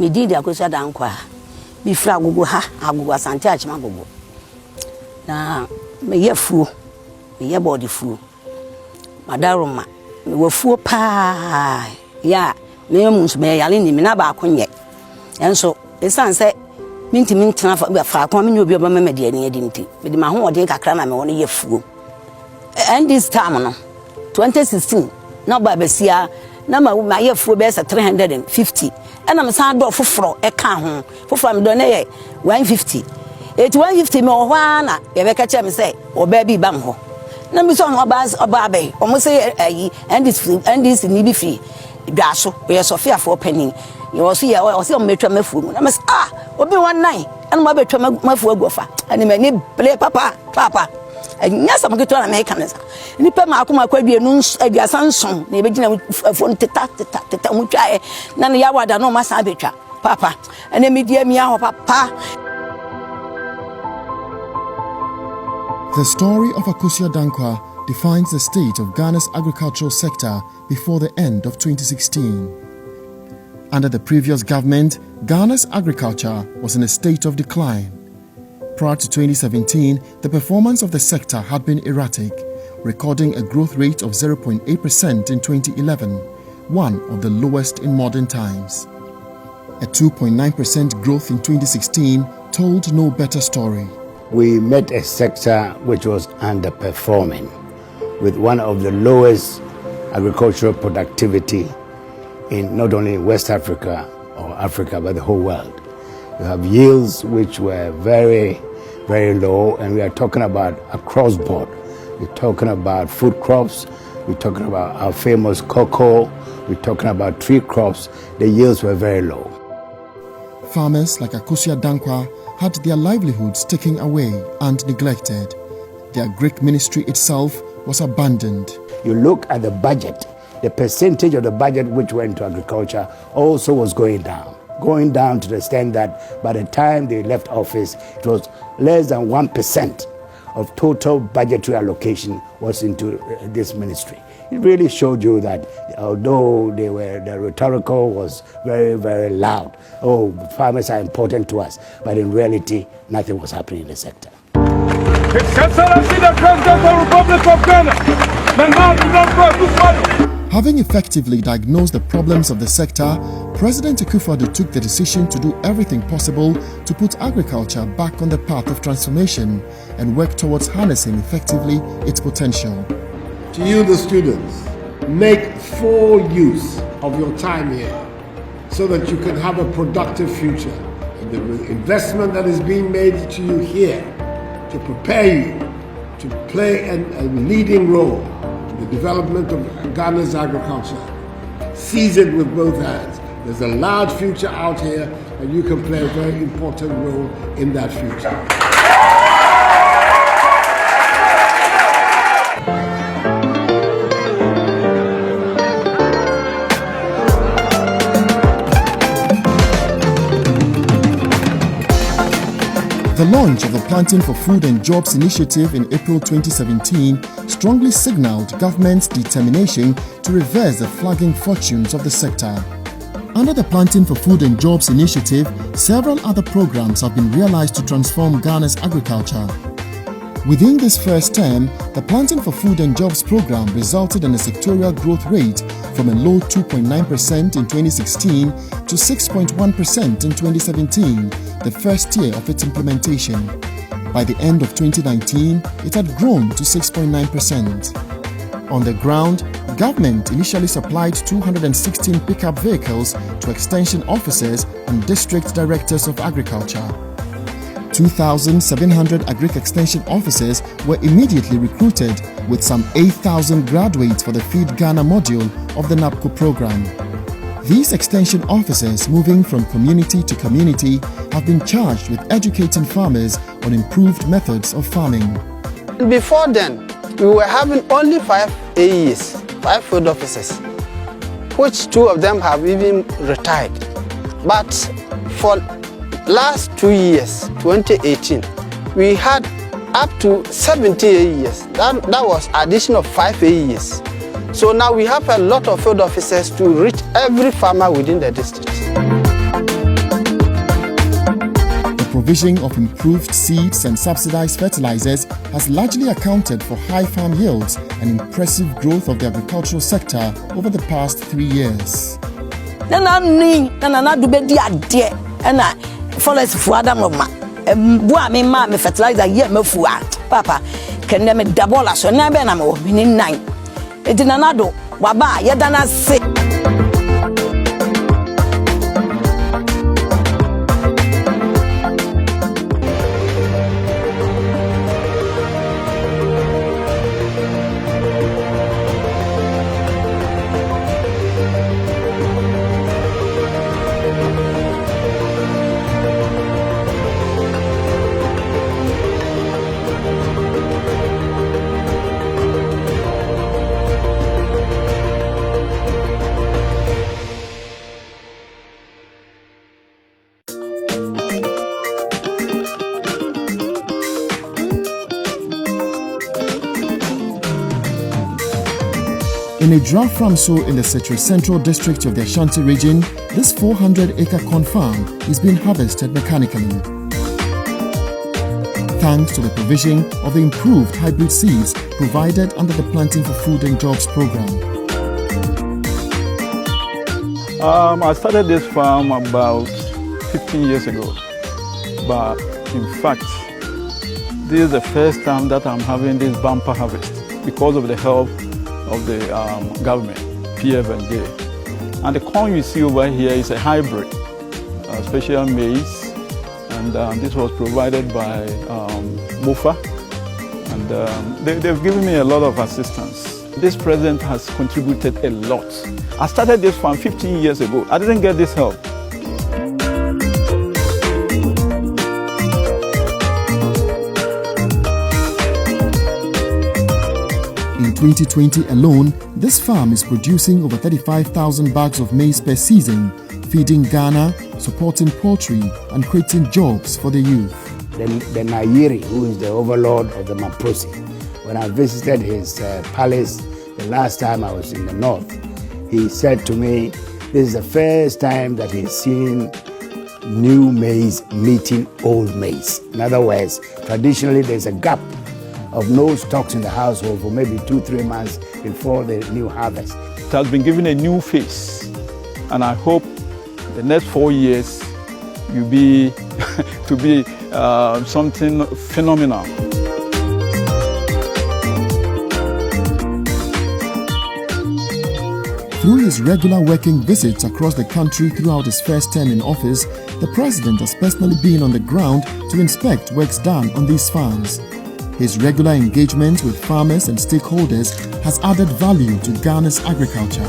me did Akufo-Addo kwa bi fra agogo ha agogo asante achima agogo na me yefuo me ye body fuo madaroma me wafuo pa ya me munso me yale ni me na ba akonye enso esan se minti tena fa akon me obi oba me de ani adi nti me de ma ho ode kakra na me wona yefuo and this time no 2016 na ba besia na ma yefuo be 350 and I'm saying do foforo e ka ho foforo me do na ye 150 150 me o hwa na ye be ka che me say oba bi bam ho na me so oba be o mo say ayi and this ni bi free dwa so we Sophia for penny you was here o say o metwa mafuo na me say obi one nine and mo betwa mafuo agofa and me ni play papa anya sam keto na me kanesa ni pe ma akoma kwa bienu aduasa nson na be gina afo teta mutwa na ne ya wada no ma sa betwa papa ene media mi aho papa. The story of Akufo-Addo defines the state of Ghana's agricultural sector before the end of 2016. Under the previous government, Ghana's agriculture was in a state of decline. Prior to 2017, the performance of the sector had been erratic, recording a growth rate of 0.8% in 2011, one of the lowest in modern times. A 2.9% growth in 2016 told no better story. We met a sector which was underperforming, with one of the lowest agricultural productivity in not only West Africa or Africa, but the whole world. You have yields which were very, very low, and we are talking about across board. We're talking about food crops, we're talking about our famous cocoa, we're talking about tree crops. The yields were very low. Farmers like Akufo-Addo had their livelihoods taken away and neglected. Their Greek ministry itself was abandoned. You look at the budget, the percentage of the budget which went to agriculture also was going down to the extent that by the time they left office, it was less than 1% of total budgetary allocation was into this ministry. It really showed you that although the rhetorical was very, very loud, oh, farmers are important to us, but in reality, nothing was happening in the sector. His Excellency the President of the Republic of Ghana, having effectively diagnosed the problems of the sector, President Akufo-Addo took the decision to do everything possible to put agriculture back on the path of transformation and work towards harnessing effectively its potential. To you, the students, make full use of your time here so that you can have a productive future. And the investment that is being made to you here to prepare you to play a leading role in the development of Ghana's agriculture. Seize it with both hands. There's a large future out here, and you can play a very important role in that future. The launch of the Planting for Food and Jobs initiative in April 2017 strongly signaled government's determination to reverse the flagging fortunes of the sector. Under the Planting for Food and Jobs initiative, several other programs have been realized to transform Ghana's agriculture. Within this first term, the Planting for Food and Jobs program resulted in a sectorial growth rate from a low 2.9% in 2016 to 6.1% in 2017, the first year of its implementation. By the end of 2019, it had grown to 6.9%. On the ground, government initially supplied 216 pickup vehicles to extension officers and district directors of agriculture. 2,700 agric extension officers were immediately recruited, with some 8,000 graduates for the Feed Ghana module of the NAPCO program. These extension officers, moving from community to community, have been charged with educating farmers on improved methods of farming. Before then, we were having only 5 AEs, 5 field officers, which 2 of them have even retired. But for last 2 years, 2018, we had up to 70 AEs. That was addition of 5 AEs. So now we have a lot of field officers to reach every farmer within the district. provision of improved seeds and subsidized fertilizers has largely accounted for high farm yields and impressive growth of the agricultural sector over the past 3 years. Fertilizer papa can me double so na be na me binin nan edinanado waba yedana se. In a drought farm soil in the central district of the Ashanti region, this 400-acre corn farm is being harvested mechanically. Thanks to the provision of the improved hybrid seeds provided under the Planting for Food and Jobs program. I started this farm about 15 years ago, but in fact, this is the first time that I'm having this bumper harvest because of the help of the government, PF&J. And the corn you see over here is a hybrid, special maize, and this was provided by MOFA, and they've given me a lot of assistance. This president has contributed a lot. I started this farm 15 years ago. I didn't get this help. In 2020 alone, this farm is producing over 35,000 bags of maize per season, feeding Ghana, supporting poultry, and creating jobs for the youth. The Nairi, who is the overlord of the Maprosi, when I visited his palace the last time I was in the north, he said to me, this is the first time that he's seen new maize meeting old maize. In other words, traditionally there's a gap of no stocks in the household for maybe 2-3 months before the new harvest. It has been given a new face, and I hope the next 4 years will be to be something phenomenal. Through his regular working visits across the country throughout his first term in office, the president has personally been on the ground to inspect works done on these farms. His regular engagement with farmers and stakeholders has added value to Ghana's agriculture.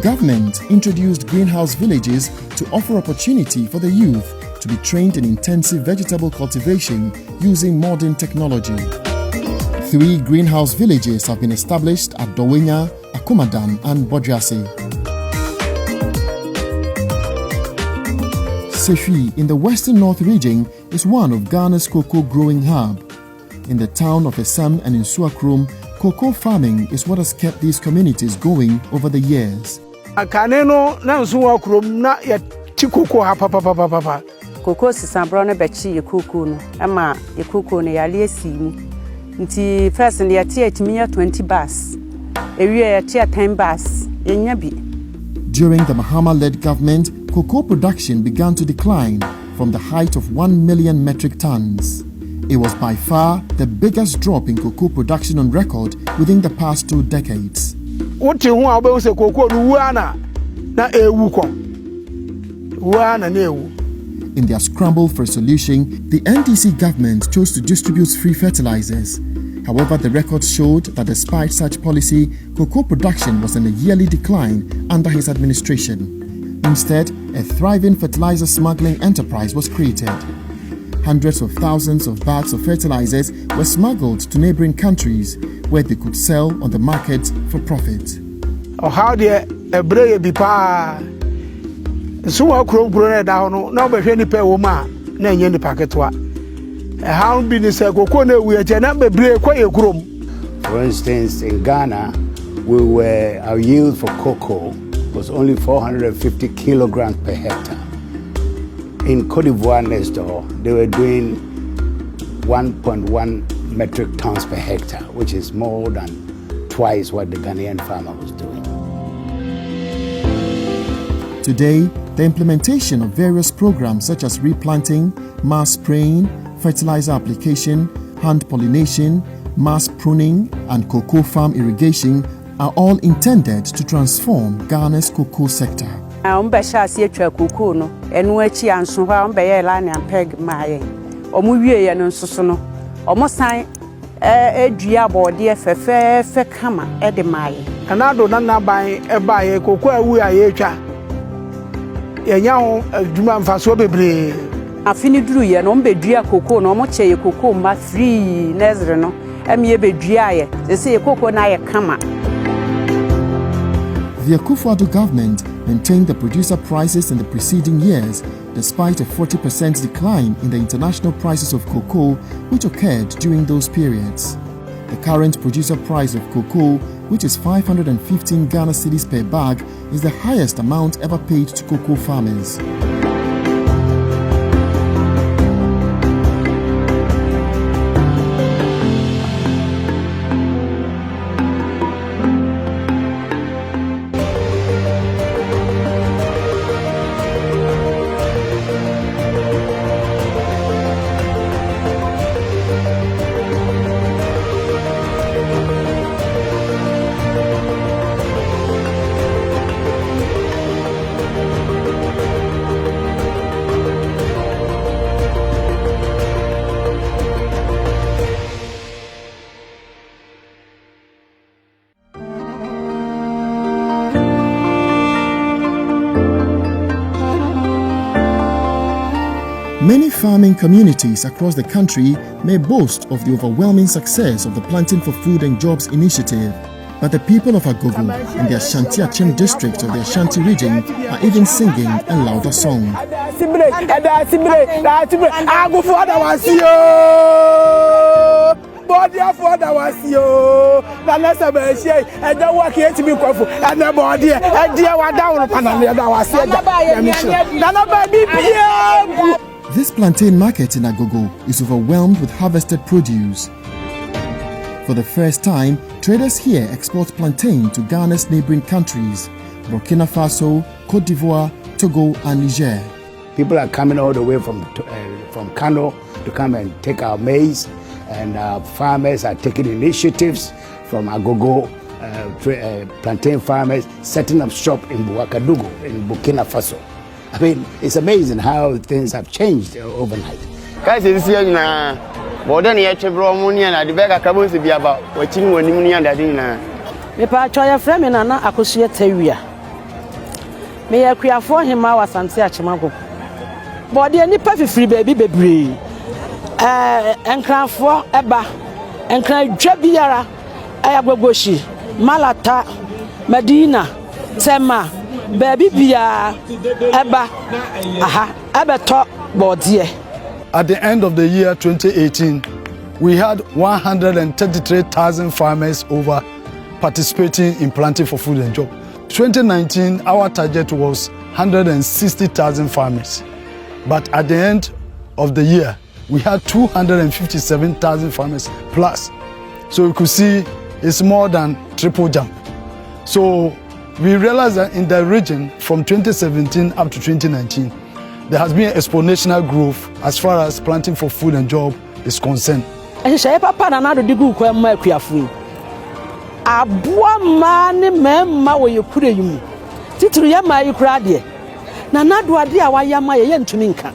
Government introduced greenhouse villages to offer opportunity for the youth to be trained in intensive vegetable cultivation using modern technology. 3 greenhouse villages have been established at Dowenya, Akumadan, and Bodrase. Sefi in the Western North region is one of Ghana's cocoa growing hub. In the town of Esam and in Suakrom, cocoa farming is what has kept these communities going over the years. Cocoa sisambro na bechi ye cocoa no ama ye cocoa no yale asimu nti first ne yate atimiya 20 bars ewie yate 10 bars yenya bi. During the Mahama-led government, cocoa production began to decline from the height of 1 million metric tons. It was by far the biggest drop in cocoa production on record within the past 2 decades. In their scramble for a solution, the NDC government chose to distribute free fertilizers. However, the records showed that despite such policy, cocoa production was in a yearly decline under his administration. Instead, a thriving fertilizer smuggling enterprise was created. Hundreds of thousands of bags of fertilizers were smuggled to neighboring countries where they could sell on the market for profit. How the Ebre bipa so grow down no be any pay woman na yen the packet wa how be ni say cocoa na we je na bebre kwa ye krom. For instance, in Ghana, our yield for cocoa was only 450 kilograms per hectare. In Cote d'Ivoire next door, they were doing 1.1 metric tons per hectare, which is more than twice what the Ghanaian farmer was doing. Today, the implementation of various programs such as replanting, mass spraying, fertilizer application, hand pollination, mass pruning, and cocoa farm irrigation are all intended to transform Ghana's cocoa sector. Cocoa no, enu echi anso hwa ombeye line and peg maye. Omu wie ye no nsoso no. Omo san edua bode fefe kama e de maye. Anado na ban e baye cocoa awu aye twa. Yenya ho adwuma mfaso bebre. Afini duru ye no mbedua cocoa no omo che ye cocoa ma free nezre no. Emi ebedua ye. Se ye cocoa na ye kama. The Akufo-Addo government maintained the producer prices in the preceding years, despite a 40% decline in the international prices of cocoa, which occurred during those periods. The current producer price of cocoa, which is 515 Ghana cedis per bag, is the highest amount ever paid to cocoa farmers. Many farming communities across the country may boast of the overwhelming success of the Planting for Food and Jobs initiative, but the people of Agogo in the Ashanti-Achem district of the Ashanti region are even singing a louder song. This plantain market in Agogo is overwhelmed with harvested produce. For the first time, traders here export plantain to Ghana's neighboring countries, Burkina Faso, Cote d'Ivoire, Togo, and Niger. People are coming all the way from Kano to come and take our maize, and farmers are taking initiatives from Agogo, plantain farmers setting up shop in Ouagadougou in Burkina Faso. I mean, it's amazing how things have changed overnight. Guys, this year na border near Chevron and the bag of be about watching when you and Dadina. Me pa choya frame na na akosua tawia. Me ya kuafo hema wasante achemago. Border nipa fifiri baby bebre. Enkranfo eba. Enkran dwa biara ayagbogoshi, Malata, Medina, Tema. Baby bia eba ebeto bodie. At the end of the year 2018, we had 133,000 farmers over participating in Planting for Food and Jobs. 2019, our target was 160,000 farmers. But at the end of the year, we had 257,000 farmers plus. So you could see it's more than triple jump. So we realized that in the region from 2017 up to 2019, there has been exponential growth as far as Planting for Food and Job is concerned. Papa na do digu kwa mma akuafu. Aboa mane memma wo yekure yimu. Tituru ya ma yekura de. Na nado ade a waya ma ye ntumi nka.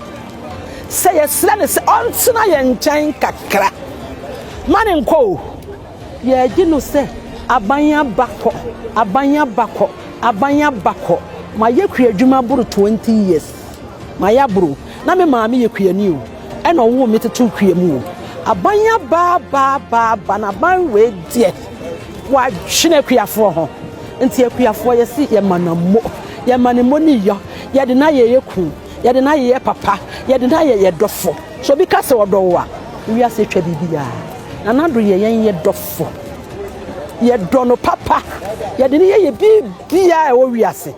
Se yesra ne se onsena ye nkyɛn kakra. Mane nko. Ye ginu se abanya bako ma yekua adwuma buru 20 years ma ya buru na me maame yekua ni o e na wo me tetu kua mu o abanya ba na ban we die wa hwene kuafo ho nti akuafo ye si ye manamo ni yo ye de na ye yeku ye de na ye papa ye de na ye dofo so bi ka se wodo a wi ase twa bibia na nado ye dofo ye dono papa ye de ye bibia e wo wiase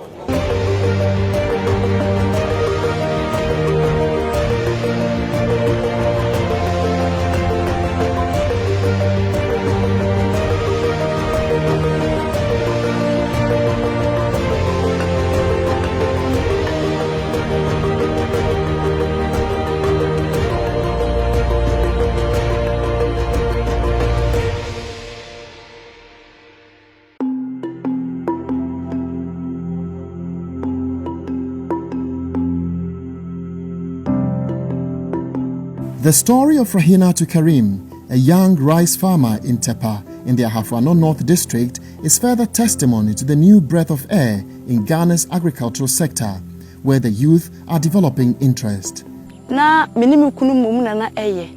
The story of Rahina to Karim, a young rice farmer in Tepa in the Ahafrano North District, is further testimony to the new breath of air in Ghana's agricultural sector, where the youth are developing interest. Na menimu kunu mumu na eye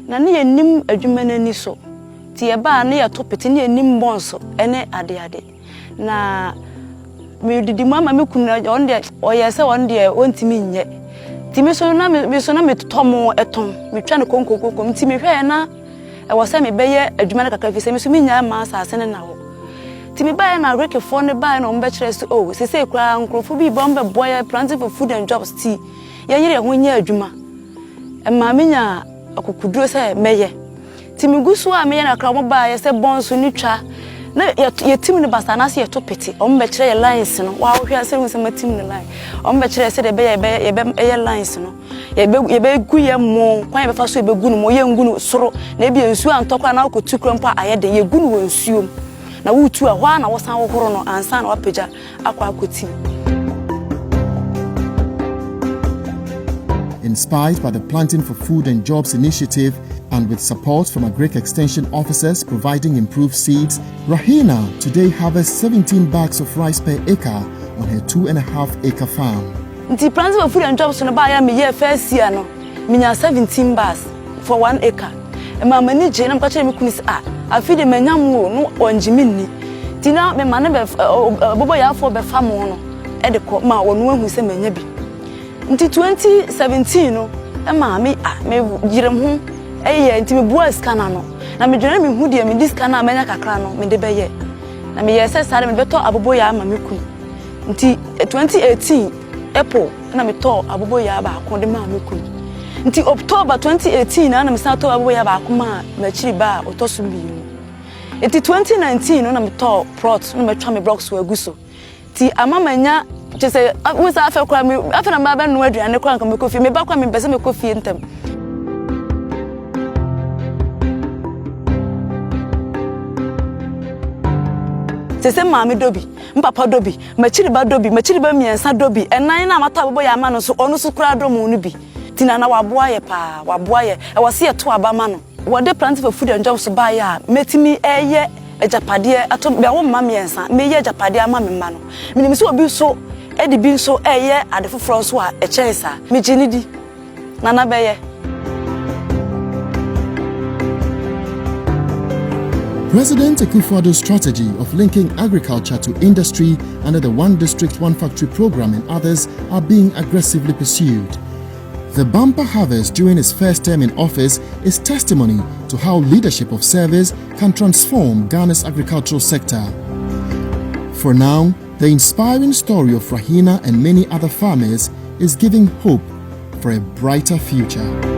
na ne yanim adwuma na ni so ti e ba na ya topeti ne yanim bonso ene ade na me didi mama me kunu on de oyese on de ontimi nye ti me so na me totomo eton me twa ne konkokoko ti me hwe na e wo se me beye adwuma na kakra fi se me so me nya ma asase ne na ho ti me ba na rekefo ne ba na ombe kire so oh se kra nkrofo bi bombe boy planting for food and jobs ti ye yire ho nya adwuma Emaminya akukuduro se meye timigusu a meye na kramo ba ye se bonso ni twa na ye tim ne basa na se ye topeti o mbe kire ye lines no wa wo hwase hu se matim ne line o mbe kire se de be ye lines no ye be gu ye mo kwan be fa so ye be gu no mo ye ngu no soro na bi ensu antokwa na akotu krompa ayede ye gu no wonsuom na wutu a hwa na wo san wo horo no ansa na wapeja akwa akoti. Inspired by the Planting for Food and Jobs initiative and with support from Agric Extension officers providing improved seeds, Rahina today harvests 17 bags of rice per acre on her 2.5-acre farm. The Planting for Food and Jobs no buy me year first year no, me 17 bags for 1 acre. And my manager na mkache me kunis I feed the menyamu no onjimini. Tina me mane be bobo ya for be farm no e de ko ma wonu ahu se menye bi. Nti 2017 no e ma me girem ho eye nti me bua scanner no na me dwene me hu de me scanner menya kakra no me de beye na me yese sare me beto abobo ya ma me ku nti 2018 April na me to abobo ya ba ko de ma me ku nti October 2018 na me sa to abobo ya ba ko ma chiri ba otosu bi nti 2019 no na me to prot no me twa me blocks wa guso ti amamanya Jese we sa afa kwa me afa na ba no aduane kwa nka me kofi me ba kwa me pese me kofi ntem Jese maami dobi mpapa dobi machiri ba miensa dobi enan na mata bobo ya ma no so onu so kura do mu no bi tina na waboa ye pa waboa ye e wose ye to aba ma no wo de Planting for Food and Jobs ba ya metimi eye ejapade ato be wo ma miensa me ye ejapade ama me ma no minimi so obi so edi bi so eye ade foforo so a echensa me jinidi nana beye. President Akufo-Addo's strategy of linking agriculture to industry under the One District, One Factory program and others are being aggressively pursued. The bumper harvest during his first term in office is testimony to how leadership of service can transform Ghana's agricultural sector. For now, the inspiring story of Rahina and many other farmers is giving hope for a brighter future.